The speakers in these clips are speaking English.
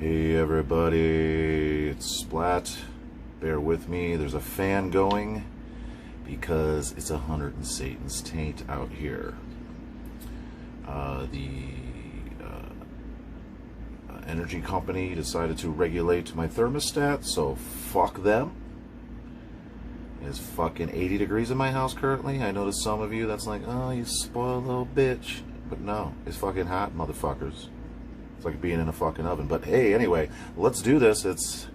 Hey everybody, it's Splat. Bear with me, there's a fan going because it's 100 in Satan's taint out here. The energy company decided to regulate my thermostat, so fuck them. It's fucking 80 degrees in my house currently. I know to some of you that's like, oh, you spoiled little bitch. But no, it's fucking hot, motherfuckers. It's like being in a fucking oven. But hey, anyway, let's do this. It's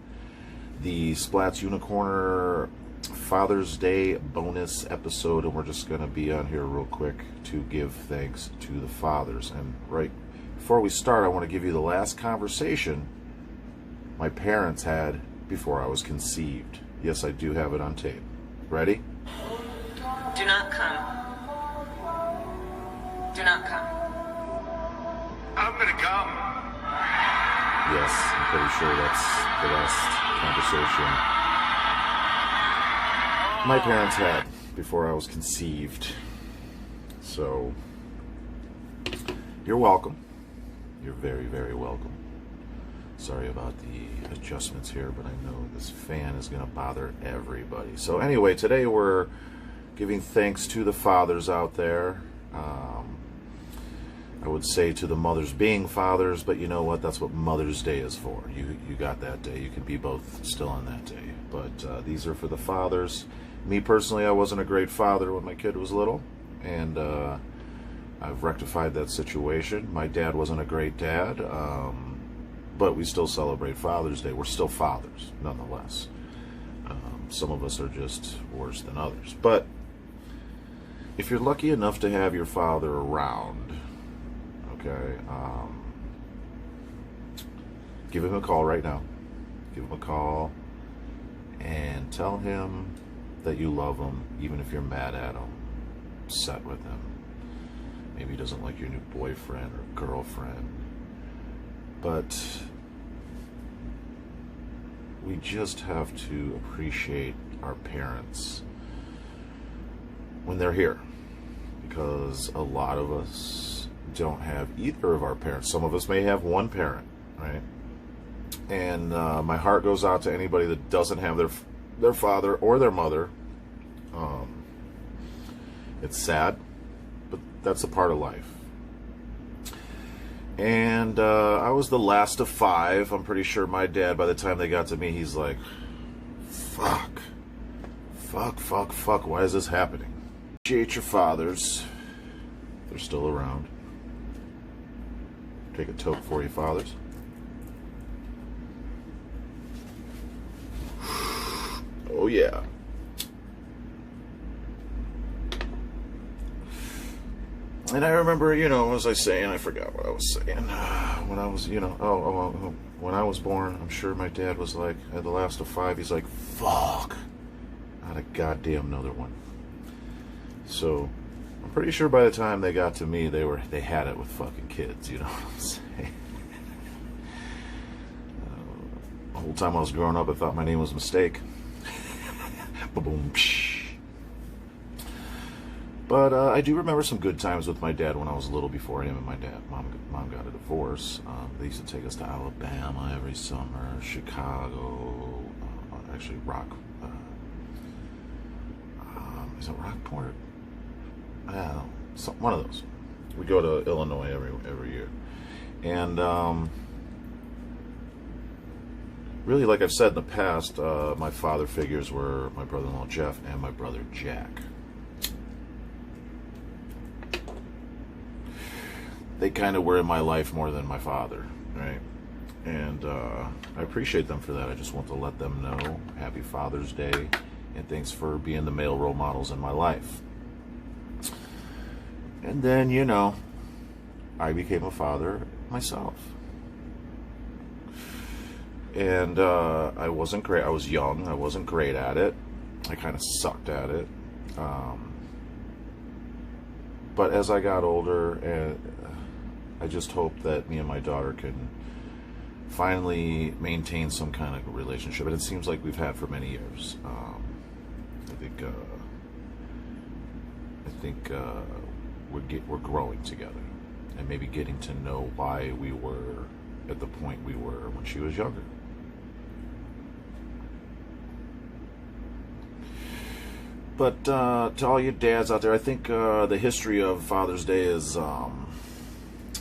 the SPLATTS Uni-CORNER Father's Day bonus episode, and we're just going to be on here real quick to give thanks to the fathers. And right before we start, I want to give you the last conversation my parents had before I was conceived. Yes, I do have it on tape. Ready? Do not come. Do not come. I'm gonna come. Yes, I'm pretty sure that's the last conversation my parents had before I was conceived. So, you're welcome. You're very, very welcome. Sorry about the adjustments here, but I know this fan is going to bother everybody. So anyway, today we're giving thanks to the fathers out there. I would say to the mothers being fathers, but you know what? That's what Mother's Day is for. You got that day. You can be both still on that day. But these are for the fathers. Me personally, I wasn't a great father when my kid was little, and I've rectified that situation. My dad wasn't a great dad, but we still celebrate Father's Day. We're still fathers, nonetheless. Some of us are just worse than others. But if you're lucky enough to have your father around, okay, give him a call right now. Give him a call and tell him that you love him, even if you're mad at him, upset with him. Maybe he doesn't like your new boyfriend or girlfriend. But we just have to appreciate our parents when they're here, because a lot of us don't have either of our parents. Some of us may have one parent, right? And my heart goes out to anybody that doesn't have their father or their mother. It's sad, but that's a part of life. And I was the last of 5. I'm pretty sure my dad, by the time they got to me, he's like, fuck, why is this happening? Appreciate your fathers. They're still around. Take a toke for you, fathers. Oh, yeah. And I remember, what was I saying? I forgot what I was saying. When I was, when I was born, I'm sure my dad was like, at the last of 5, he's like, fuck, not a goddamn another one. So, I'm pretty sure by the time they got to me, they had it with fucking kids, you know what I'm saying? The whole time I was growing up, I thought my name was a mistake. Ba-boom, psh. But I do remember some good times with my dad when I was little, before him and mom got a divorce. They used to take us to Alabama every summer, Chicago, actually is it Rockport? I don't know, one of those. We go to Illinois every year. And really, like I've said in the past, my father figures were my brother-in-law Jeff and my brother Jack. They kind of were in my life more than my father, right? And I appreciate them for that. I just want to let them know Happy Father's Day, and thanks for being the male role models in my life. And then, I became a father myself. And I wasn't great. I was young. I wasn't great at it. I kind of sucked at it. But as I got older, and I just hope that me and my daughter can finally maintain some kind of relationship, and it seems like we've had for many years. I think we're growing together, and maybe getting to know why we were at the point we were when she was younger. But to all you dads out there, I think the history of Father's Day is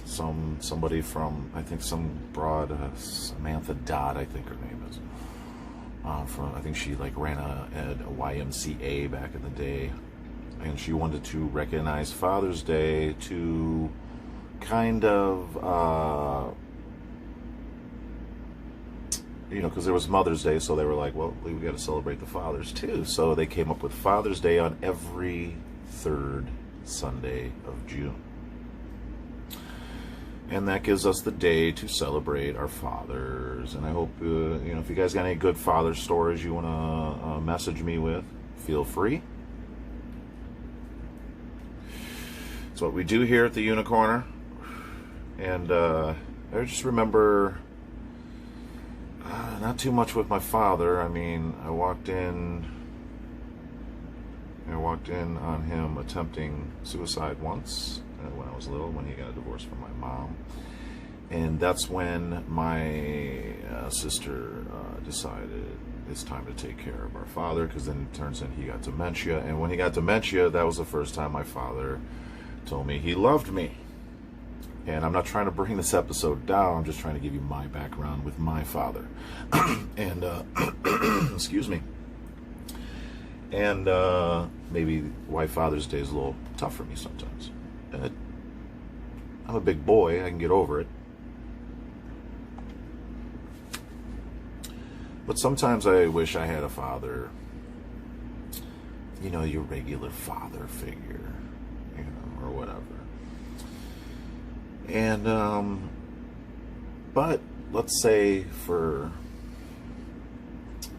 somebody from, I think some broad, Samantha Dodd, I think her name is. I think she like ran a YMCA back in the day, and she wanted to recognize Father's Day to kind of, you know, because there was Mother's Day, so they were like, well, we got to celebrate the fathers too. So they came up with Father's Day on every third Sunday of June. And that gives us the day to celebrate our fathers. And I hope, you know, if you guys got any good father stories you want to message me with, feel free. It's what we do here at the Uni-Corner. And I just remember not too much with my father. I mean, I walked in on him attempting suicide once when I was little, when he got a divorce from my mom. And that's when my sister decided it's time to take care of our father, because then it turns in he got dementia. And when he got dementia, that was the first time my father told me he loved me. And I'm not trying to bring this episode down, I'm just trying to give you my background with my father. And, excuse me. And maybe why Father's Day is a little tough for me sometimes. I'm a big boy, I can get over it. But sometimes I wish I had a father, you know, your regular father figure, you know, or whatever. And, but let's say for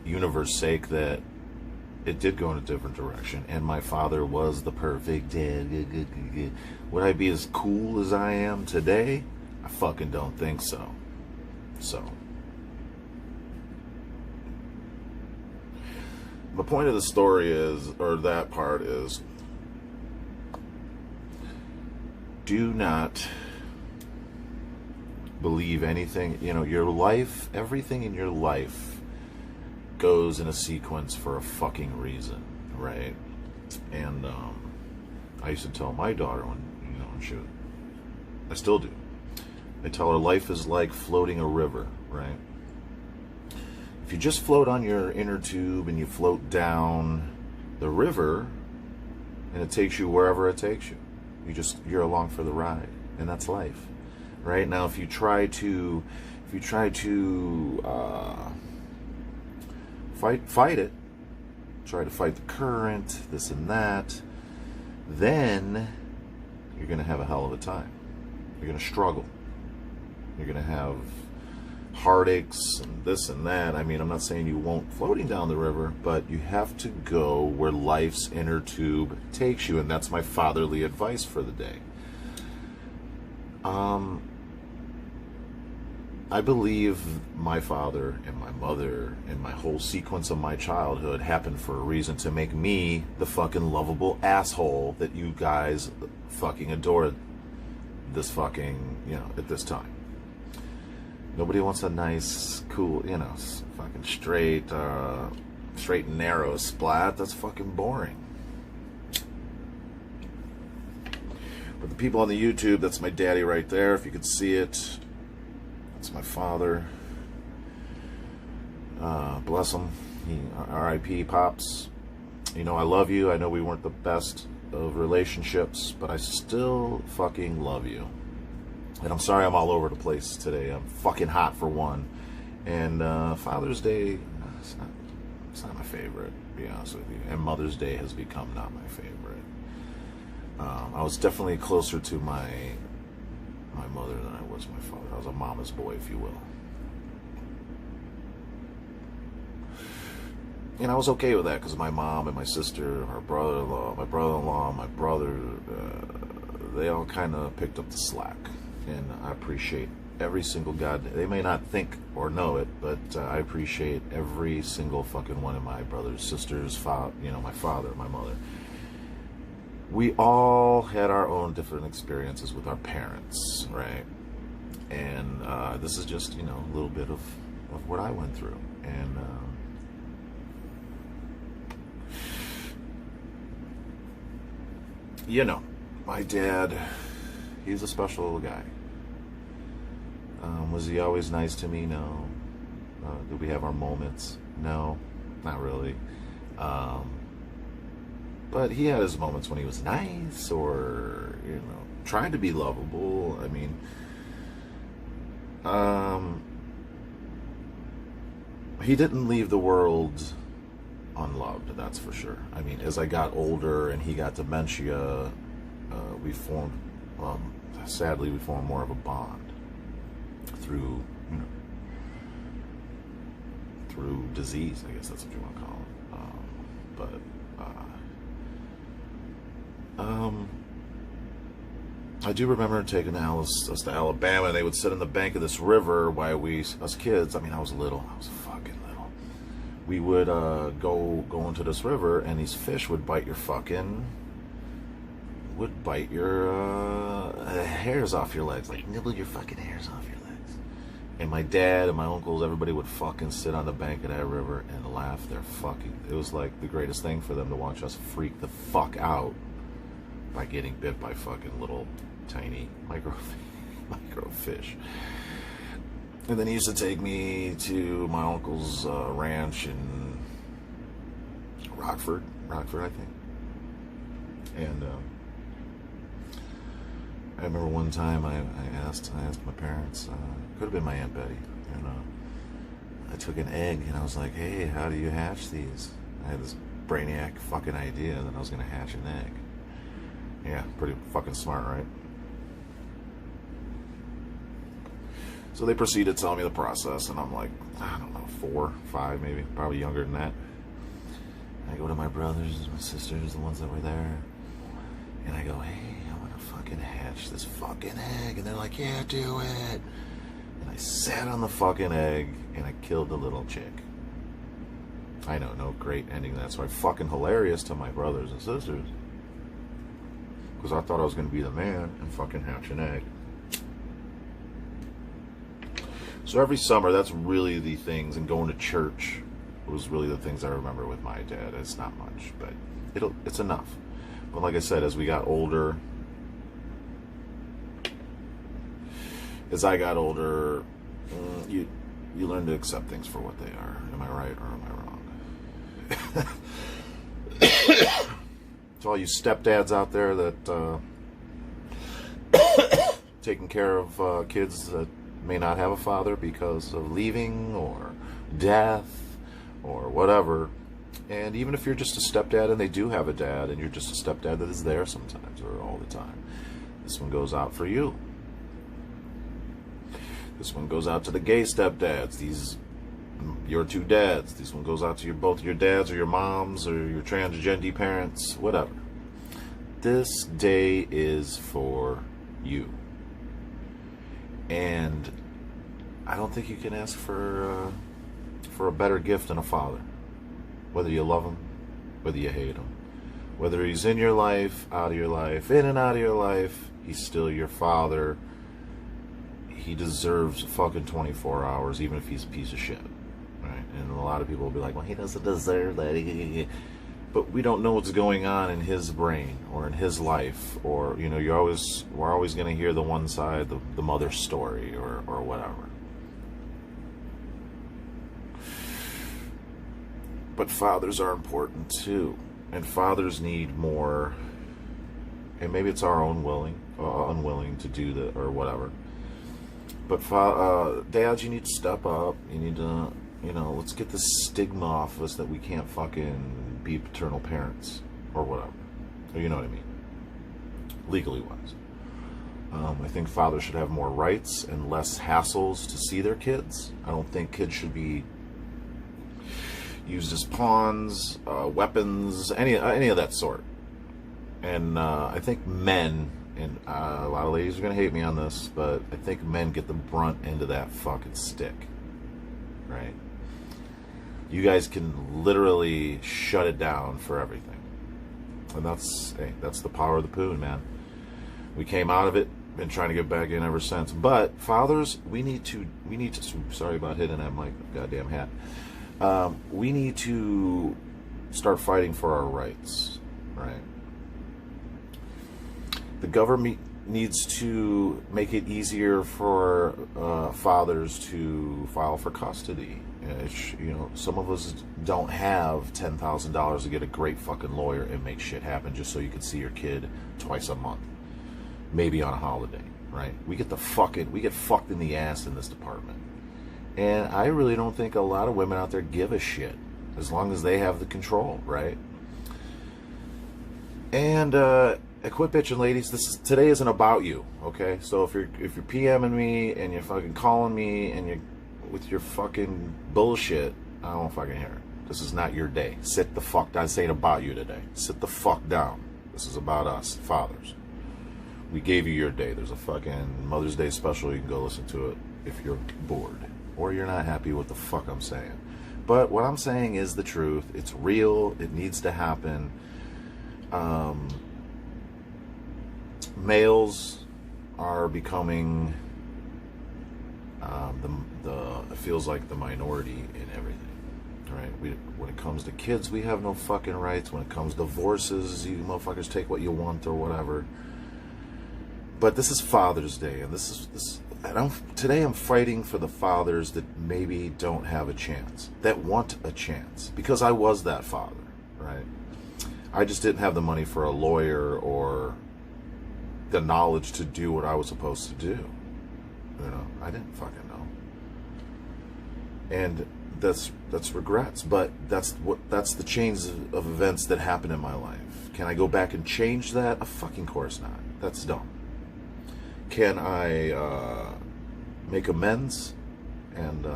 universe's sake that it did go in a different direction and my father was the perfect dad. Would I be as cool as I am today? I fucking don't think so. So, the point of the story is, or that part is, do not believe anything, you know, your life, everything in your life goes in a sequence for a fucking reason, right? And I used to tell my daughter when, you know, I still do. I tell her life is like floating a river, right? If you just float on your inner tube and you float down the river and it takes you wherever it takes you, you're along for the ride, and that's life. Right now, if you try to fight it, try to fight the current, this and that, then you're going to have a hell of a time. You're going to struggle. You're going to have heartaches and this and that. I mean, I'm not saying you won't floating down the river, but you have to go where life's inner tube takes you, and that's my fatherly advice for the day. I believe my father and my mother and my whole sequence of my childhood happened for a reason, to make me the fucking lovable asshole that you guys fucking adore this fucking, you know, at this time. Nobody wants a nice, cool, you know, fucking straight and narrow splat. That's fucking boring. But the people on the YouTube, that's my daddy right there, if you could see it. That's my father. Bless him. R.I.P. Pops. You know, I love you. I know we weren't the best of relationships, but I still fucking love you. And I'm sorry I'm all over the place today. I'm fucking hot for one. And Father's Day, it's not my favorite, to be honest with you. And Mother's Day has become not my favorite. I was definitely closer to my mother than I was my father. I was a mama's boy, if you will. And I was okay with that, because my mom and my sister, my brother-in-law, my brother, they all kind of picked up the slack. And I appreciate every single they may not think or know it, but I appreciate every single fucking one of my brothers, sisters, you know, my father, my mother. We all had our own different experiences with our parents, right? And this is just, you know, a little bit of what I went through. And you know, my dad, he's a special little guy. Was he always nice to me? No. Did we have our moments? No, not really. But he had his moments when he was nice, or, you know, tried to be lovable. I mean, he didn't leave the world unloved, that's for sure. I mean, as I got older and he got dementia, we formed, sadly, we formed more of a bond through, you know, through disease, I guess that's what you want to call it. I do remember taking us to Alabama, and they would sit on the bank of this river while us kids, I mean, I was fucking little. We would go into this river, and these fish would bite your hairs off your legs, like nibble your fucking hairs off your legs. And my dad and my uncles, everybody would fucking sit on the bank of that river and laugh their fucking... It was like the greatest thing for them to watch us freak the fuck out by getting bit by fucking little tiny microfish. And then he used to take me to my uncle's ranch in Rockford, I think. And I remember one time I asked my parents, could have been my Aunt Betty, and I took an egg and I was like, hey, how do you hatch these? I had this brainiac fucking idea that I was going to hatch an egg. Yeah, pretty fucking smart, right? So they proceeded to tell me the process, and I'm like, I don't know, 4, 5 maybe, probably younger than that. I go to my brothers, my sisters, the ones that were there, and I go, hey, I want to fucking hatch this fucking egg. And they're like, yeah, do it. And I sat on the fucking egg, and I killed the little chick. I know, no great ending. That's why fucking hilarious to my brothers and sisters. Because I thought I was going to be the man and fucking hatch an egg. So every summer, that's really the things, and going to church was really the things I remember with my dad. It's not much, but it's enough. But like I said, as we got older, as I got older, you learn to accept things for what they are. Am I right or am I wrong? To all you stepdads out there that taking care of kids that may not have a father because of leaving or death or whatever. And even if you're just a stepdad and they do have a dad and you're just a stepdad that is there sometimes or all the time, this one goes out for you. This one goes out to the gay stepdads. Your two dads. This one goes out to both your dads or your moms or your transgender parents, whatever. This day is for you. And I don't think you can ask for a better gift than a father. Whether you love him, whether you hate him, whether he's in your life, out of your life, in and out of your life, he's still your father. He deserves fucking 24 hours, even if he's a piece of shit. Right? And a lot of people will be like, well, he doesn't deserve that. But we don't know what's going on in his brain or in his life, or, you know, we're always going to hear the one side, the mother's story or whatever. But fathers are important too, and fathers need more, and maybe it's our own unwilling to do that or whatever. But dads, you need to step up. You need to, you know, let's get this stigma off us that we can't fucking be paternal parents or whatever. You know what I mean? Legally wise. I think fathers should have more rights and less hassles to see their kids. I don't think kids should be used as pawns, weapons, any of that sort. And I think men, and a lot of ladies are going to hate me on this, but I think men get the brunt end of that fucking stick. Right? You guys can literally shut it down for everything. And that's the power of the poon, man. We came out of it been trying to get back in ever since. But fathers, we need to, sorry about hitting that mic, goddamn hat. We need to start fighting for our rights, right? The government needs to make it easier for fathers to file for custody. You know, some of us don't have $10,000 to get a great fucking lawyer and make shit happen just so you can see your kid twice a month, maybe on a holiday, right? We get fucked in the ass in this department. And I really don't think a lot of women out there give a shit, as long as they have the control, right? And quit bitching, ladies. Today isn't about you, okay? So if you're PMing me and you're fucking calling me and you're with your fucking bullshit, I don't fucking hear it. This is not your day. Sit the fuck down. This ain't about you today. Sit the fuck down. This is about us, fathers. We gave you your day. There's a fucking Mother's Day special. You can go listen to it if you're bored or you're not happy with the fuck I'm saying. But what I'm saying is the truth. It's real. It needs to happen. Males are becoming it feels like the minority in everything, right? When it comes to kids, we have no fucking rights. When it comes to divorces, you motherfuckers take what you want or whatever. But this is Father's Day, and today I'm fighting for the fathers that maybe don't have a chance, that want a chance, because I was that father, right? I just didn't have the money for a lawyer or the knowledge to do what I was supposed to do. You know, I didn't fucking know. And that's regrets, but that's the chains of events that happen in my life. Can I go back and change that? Of fucking course not. That's dumb. Can I make amends and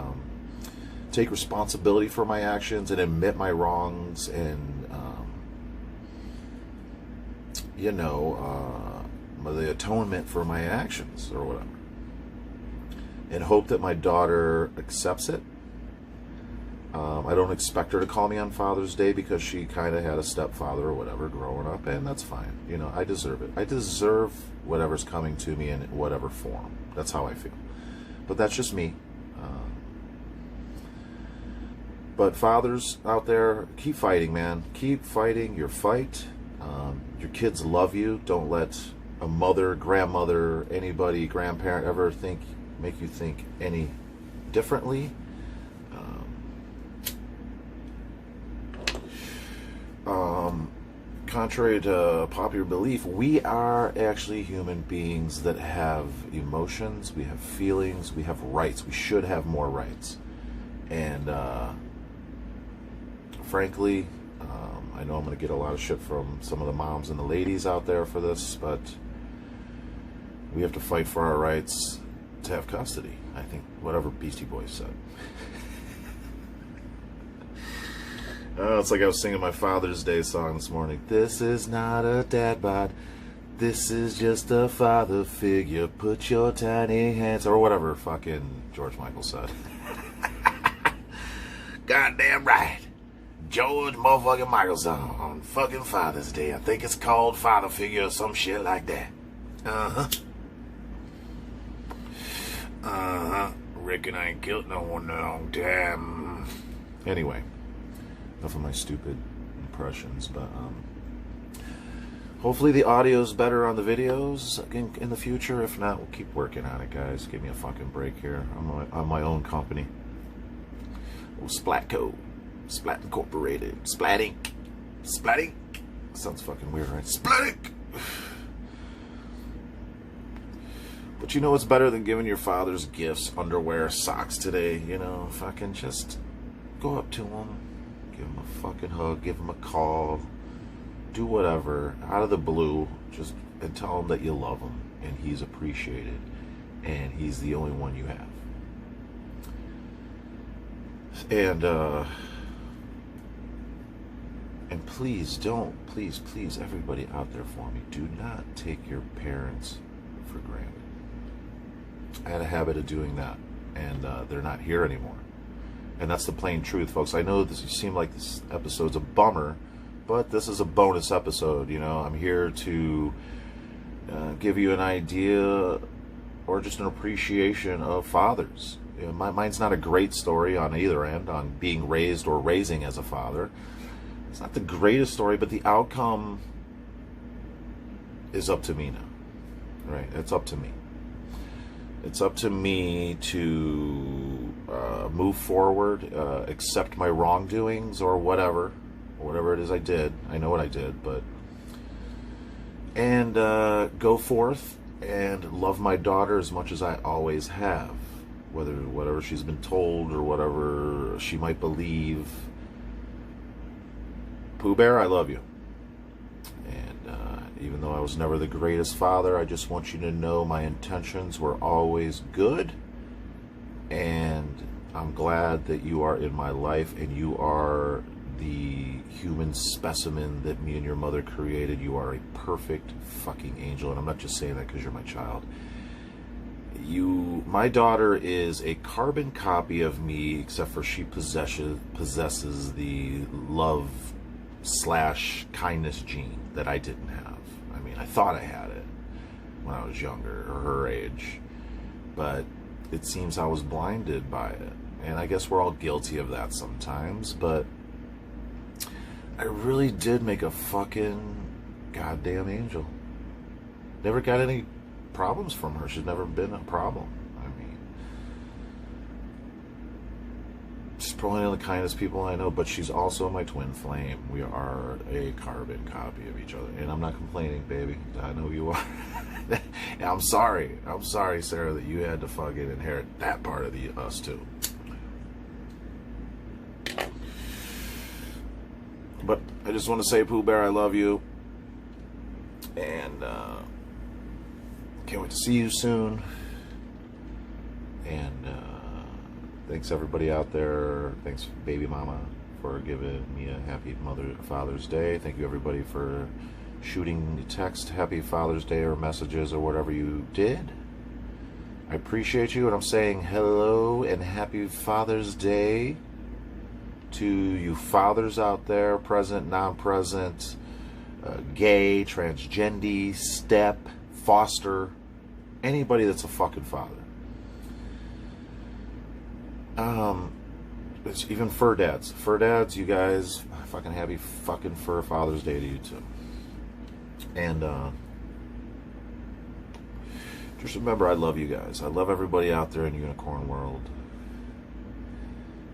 take responsibility for my actions and admit my wrongs and the atonement for my actions or whatever, and hope that my daughter accepts it? I don't expect her to call me on Father's Day because she kind of had a stepfather or whatever growing up, and that's fine. You know, I deserve it. I deserve whatever's coming to me in whatever form. That's how I feel. But that's just me. But fathers out there, keep fighting, man. Keep fighting your fight. Your kids love you. Don't let a mother, grandmother, anybody, grandparent ever make you think any differently. Contrary to popular belief, we are actually human beings that have emotions, we have feelings, we have rights. We should have more rights. And frankly, I know I'm going to get a lot of shit from some of the moms and the ladies out there for this, but we have to fight for our rights to have custody. I think whatever Beastie Boys said. It's like I was singing my Father's Day song this morning. This is not a dad bod. This is just a father figure. Put your tiny hands... Or whatever fucking George Michael said. Goddamn right. George motherfucking Michael song on fucking Father's Day. I think it's called Father Figure or some shit like that. Reckon I ain't killed no one in a long time. Anyway. Enough of my stupid impressions, but hopefully the audio's better on the videos in the future. If not, we'll keep working on it, guys. Give me a fucking break here. I'm on my own company. Oh, Splatco. Splat Incorporated. Splat Inc. Splat Inc. Sounds fucking weird, right? Splat Inc. But you know what's better than giving your fathers gifts, underwear, socks today? You know, fucking just go up to them. Give him a fucking hug, give him a call, do whatever, out of the blue, and tell him that you love him, and he's appreciated, and he's the only one you have. And please please, everybody out there for me, do not take your parents for granted. I had a habit of doing that, and they're not here anymore. And that's the plain truth, folks. I know this seems like this episode's a bummer, but this is a bonus episode, you know. I'm here to give you an idea or just an appreciation of fathers. You know, mine's not a great story on either end, on being raised or raising as a father. It's not the greatest story, but the outcome is up to me now. Right? It's up to me. It's up to me to move forward, accept my wrongdoings or whatever it is I did. I know what I did, and go forth and love my daughter as much as I always have, whatever she's been told or whatever she might believe. Pooh Bear, I love you. And even though I was never the greatest father, I just want you to know my intentions were always good. And I'm glad that you are in my life, and you are the human specimen that me and your mother created. You are a perfect fucking angel. And I'm not just saying that because you're my child. My daughter is a carbon copy of me, except for she possesses the love / kindness gene that I didn't have. I mean, I thought I had it when I was younger, or her age, but it seems I was blinded by it. And I guess we're all guilty of that sometimes, but I really did make a fucking goddamn angel. Never got any problems from her. She's never been a problem. I mean, she's probably one of the kindest people I know, but she's also my twin flame. We are a carbon copy of each other. And I'm not complaining, baby. I know you are. I'm sorry. I'm sorry, Sarah, that you had to fucking inherit that part of us too. But I just want to say, Pooh Bear, I love you. And can't wait to see you soon. And thanks everybody out there. Thanks, baby mama, for giving me a happy Father's Day. Thank you everybody for shooting text Happy Father's Day or messages or whatever you did. I appreciate you, and I'm saying hello and happy Father's Day to you fathers out there, present, non-present, gay, transgendy, step, foster, anybody that's a fucking father. It's even fur dads. Fur dads, you guys, fucking happy fucking fur Father's Day to you too. And just remember, I love you guys. I love everybody out there in unicorn world.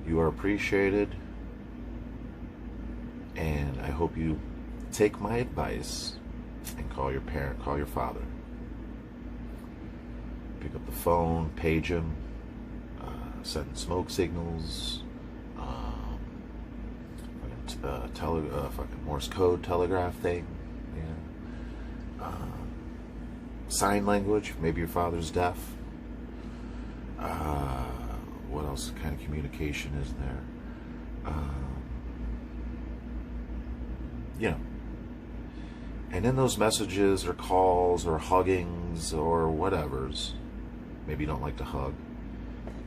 You are appreciated. And I hope you take my advice and call your parent, call your father. Pick up the phone, page him, send smoke signals, fucking Morse code telegraph thing, yeah. Sign language, maybe your father's deaf. What else kind of communication is there? You know, and in those messages or calls or huggings or whatevers, maybe you don't like to hug,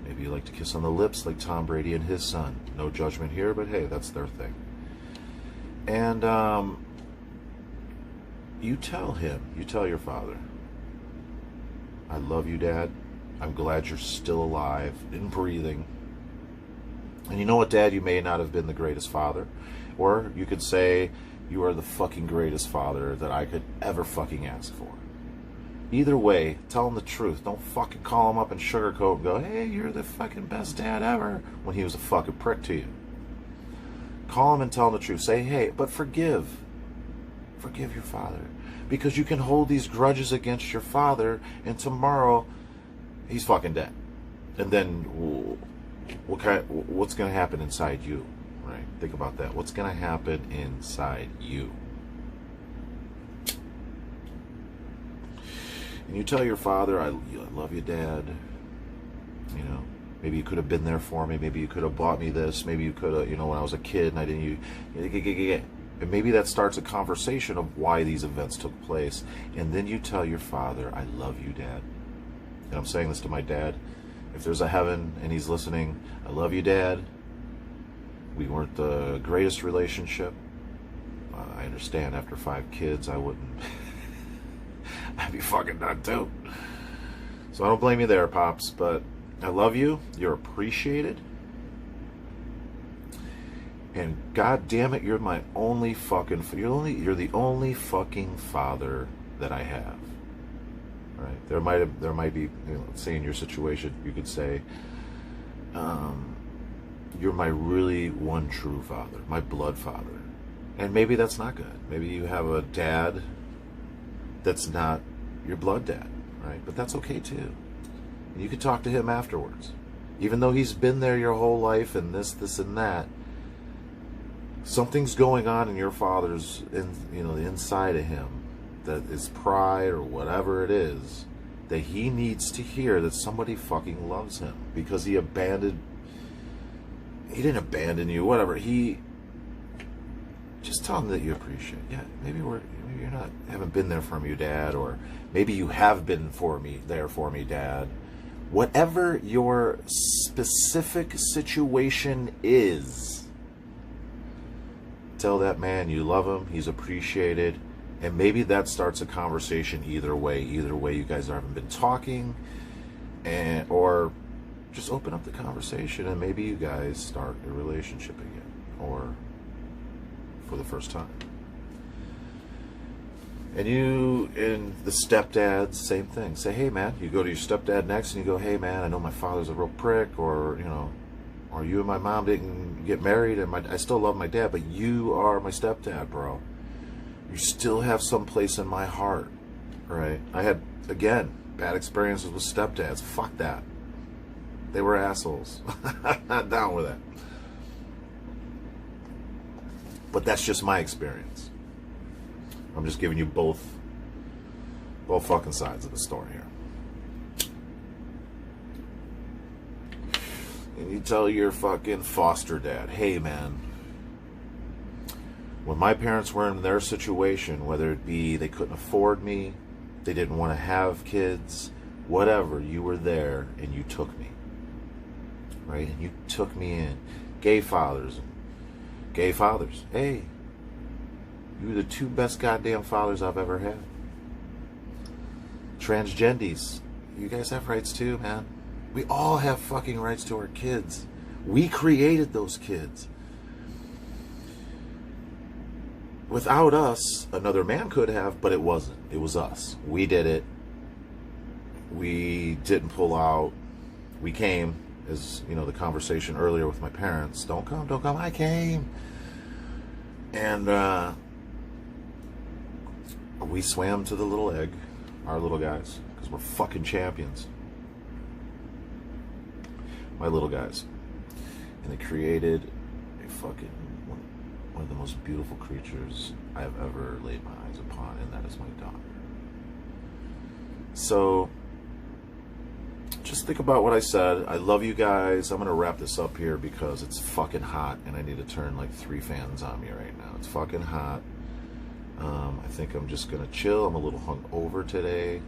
maybe you like to kiss on the lips like Tom Brady and his son. No judgment here, but hey, that's their thing. And you tell him, you tell your father, I love you, Dad. I'm glad you're still alive and breathing. And you know what, Dad, you may not have been the greatest father, or you could say, you are the fucking greatest father that I could ever fucking ask for. Either way, tell him the truth. Don't fucking call him up and sugarcoat and go, hey, you're the fucking best dad ever, when he was a fucking prick to you. Call him and tell him the truth. Say, hey, but forgive. Forgive your father. Because you can hold these grudges against your father, and tomorrow, he's fucking dead. And then, what's going to happen inside you? Right? Think about that. What's going to happen inside you? And you tell your father, I love you, Dad. You know, maybe you could have been there for me. Maybe you could have bought me this. Maybe you could have, you know, when I was a kid and I didn't. And maybe that starts a conversation of why these events took place. And then you tell your father, I love you, Dad. And I'm saying this to my dad. If there's a heaven and he's listening, I love you, Dad. We weren't the greatest relationship. I understand after 5 kids, I wouldn't I'd be fucking done too. So I don't blame you there, Pops, but I love you. You're appreciated. And god damn it, you're my only fucking, you're the only fucking father that I have. Right? There might be, you know, let's say in your situation, you could say, you're my really one true father, my blood father. And maybe that's not good. Maybe you have a dad that's not your blood dad, right? But that's okay too. And you can talk to him afterwards. Even though he's been there your whole life and this and that, something's going on in your father's, the inside of him, that is pride or whatever it is, that he needs to hear that somebody fucking loves him, because he didn't abandon you, whatever. Just tell him that you appreciate. Yeah, maybe you're not, haven't been there for me, Dad, or maybe you have been there for me, Dad. Whatever your specific situation is, tell that man you love him, he's appreciated, and maybe that starts a conversation either way. Either way, you guys haven't been talking, or just open up the conversation and maybe you guys start a relationship again, or for the first time. And the stepdads, same thing. Say, hey man, you go to your stepdad next and you go, hey man, I know my father's a real prick, or you and my mom didn't get married and I still love my dad, but you are my stepdad, bro. You still have some place in my heart, right? I had, again, bad experiences with stepdads. Fuck that. They were assholes. Not down with that. But that's just my experience. I'm just giving you both fucking sides of the story here. And you tell your fucking foster dad, hey man, when my parents were in their situation, whether it be they couldn't afford me, they didn't want to have kids, whatever, you were there and you took me. Right? And you took me in. Gay fathers. Hey, you're the two best goddamn fathers I've ever had. Transgendies. You guys have rights too, man. We all have fucking rights to our kids. We created those kids. Without us, another man could have, but it wasn't. It was us. We did it. We didn't pull out. We came, as the conversation earlier with my parents. Don't come. I came. And we swam to the little egg, our little guys, because we're fucking champions. My little guys. And they created a fucking one of the most beautiful creatures I have ever laid my eyes upon, and that is my daughter. So just think about what I said. I love you guys. I'm going to wrap this up here because it's fucking hot and I need to turn like 3 fans on me right now. It's fucking hot. I think I'm just going to chill. I'm a little hungover today.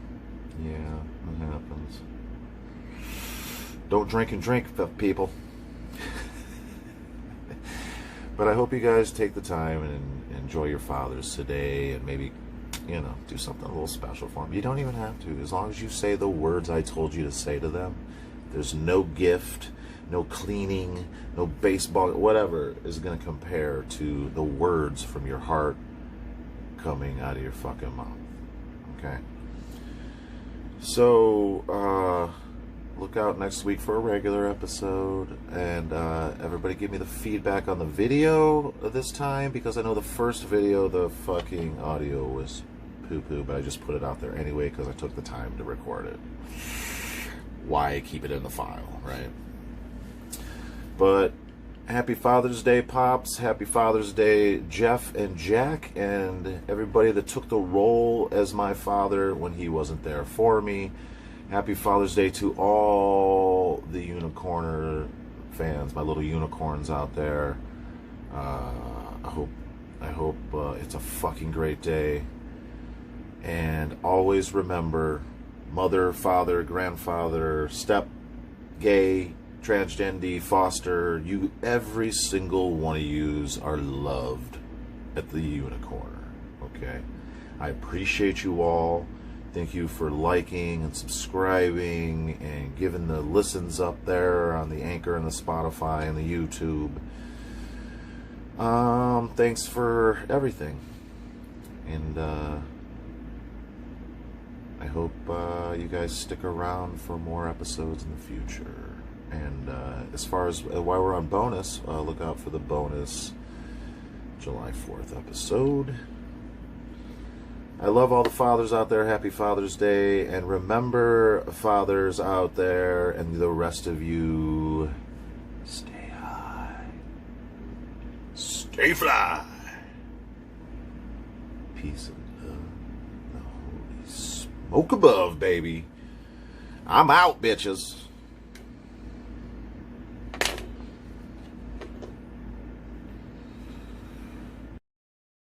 Yeah, that happens. Don't drink and drink, people. But I hope you guys take the time and enjoy your fathers today, and maybe, do something a little special for them. You don't even have to. As long as you say the words I told you to say to them, there's no gift, no cleaning, no baseball, whatever is going to compare to the words from your heart coming out of your fucking mouth. Okay? So, look out next week for a regular episode, and everybody give me the feedback on the video this time, because I know the first video, the fucking audio was poo-poo, but I just put it out there anyway because I took the time to record it. Why keep it in the file, right? But happy Father's Day, Pops. Happy Father's Day, Jeff and Jack, and everybody that took the role as my father when he wasn't there for me. Happy Father's Day to all the Unicorner fans, my little unicorns out there. I hope it's a fucking great day. And always remember, mother, father, grandfather, step, gay, transgender, foster, every single one of yous are loved at the Unicorner. Okay? I appreciate you all. Thank you for liking and subscribing and giving the listens up there on the Anchor and the Spotify and the YouTube. Thanks for everything. And I hope you guys stick around for more episodes in the future. And as far as while we're on bonus, look out for the bonus July 4th episode. I love all the fathers out there. Happy Father's Day. And remember, fathers out there and the rest of you, stay high. Stay fly. Peace and love. The holy smoke above, baby. I'm out, bitches.